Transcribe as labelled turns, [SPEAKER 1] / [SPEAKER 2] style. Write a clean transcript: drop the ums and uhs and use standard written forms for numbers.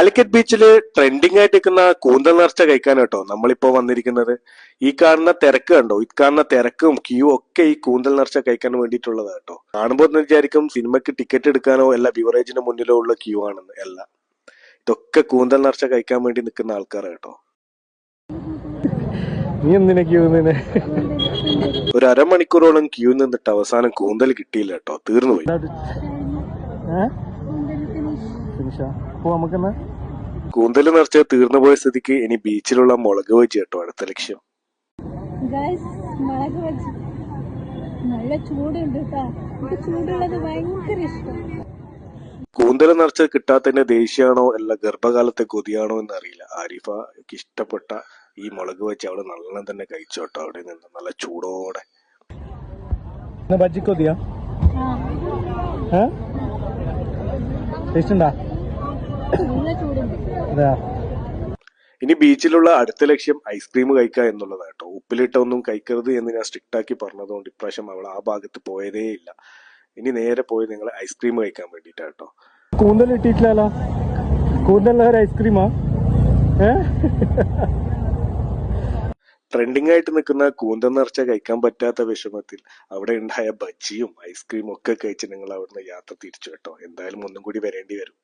[SPEAKER 1] കാലിക്കറ്റ് ബീച്ചില് ട്രെൻഡിങ് ആയിട്ട് നിൽക്കുന്ന കൂന്തൽ നേർച്ച കഴിക്കാൻ കേട്ടോ നമ്മളിപ്പോ വന്നിരിക്കുന്നത്. ഈ കാണുന്ന തിരക്ക് കണ്ടോ, ഈ കാണുന്ന തിരക്കും ക്യൂ ഒക്കെ ഈ കൂന്തൽ നേർച്ച കഴിക്കാൻ വേണ്ടിയിട്ടുള്ളതാ കേട്ടോ. കാണുമ്പോൾ ഒന്ന് വിചാരിക്കും സിനിമയ്ക്ക് ടിക്കറ്റ് എടുക്കാനോ അല്ല ബിവറേജിന് മുന്നിലോ ഉള്ള ക്യൂ ആണെന്ന്. അല്ല, ഇതൊക്കെ കൂന്തൽ നേർച്ച കഴിക്കാൻ വേണ്ടി നിൽക്കുന്ന ആൾക്കാരാ കേട്ടോ.
[SPEAKER 2] നീ എന്തിനാ ക്യൂ നിന്നെ?
[SPEAKER 1] ഒരു അരമണിക്കൂറോളം ക്യൂ നിന്നിട്ട് അവസാനം കൂന്തൽ കിട്ടിയില്ല കേട്ടോ, തീർന്നുപോയി. കൂന്തൽ നിറച്ച തീർന്നു പോയ സ്ഥിതിക്ക് ഇനി ബീച്ചിലുള്ള മുളക് ബജി കേട്ടോ അടുത്ത ലക്ഷ്യം.
[SPEAKER 3] നല്ല ചൂടുണ്ട് കേട്ടോ, ചൂടുള്ളത് ഭയങ്കര ഇഷ്ടം.
[SPEAKER 1] കൂന്തൽ നിറച്ച് കിട്ടാത്തതിന്റെ ദേഷ്യമാണോ അല്ല ഗർഭകാലത്തെ കൊതിയാണോ എന്ന് അറിയില്ല. ആരിഫക്ക് ഇഷ്ടപ്പെട്ട ഈ മുളക് ബജി അവിടെ നല്ലോണം തന്നെ കഴിച്ചോട്ടോ. അവിടെ നിന്ന് നല്ല ചൂടോടെ
[SPEAKER 2] ബജി കൊതിയാ.
[SPEAKER 1] ഇനി ബീച്ചിലുള്ള അടുത്ത ലക്ഷ്യം ഐസ്ക്രീം കഴിക്കുക എന്നുള്ളതാണ് കേട്ടോ. ഉപ്പിലിട്ട ഒന്നും കഴിക്കരുത് എന്ന് ഞാൻ സ്ട്രിക്റ്റ് ആക്കി പറഞ്ഞതുകൊണ്ട് ഇപ്രാവശ്യം അവൾ ആ ഭാഗത്ത് പോയതേ ഇല്ല. ഇനി നേരെ പോയി നിങ്ങൾ ഐസ്ക്രീം കഴിക്കാൻ വേണ്ടിട്ടാ കേട്ടോ.
[SPEAKER 2] കൂന്തൽ ഇട്ടിട്ടില്ലല്ലോ, കൂന്തൽ ഐസ്ക്രീമാ.
[SPEAKER 1] ട്രെൻഡിങ് ആയിട്ട് നിൽക്കുന്ന കൂന്തൽ നിറച്ച കഴിക്കാൻ പറ്റാത്ത വിഷമത്തിൽ അവിടെ ഉണ്ടായ ബജ്ജിയും ഐസ്ക്രീമും ഒക്കെ കഴിച്ച് നിങ്ങൾ അവിടുന്ന് യാത്ര തിരിച്ചു കേട്ടോ. എന്തായാലും ഒന്നും കൂടി വരേണ്ടി വരും.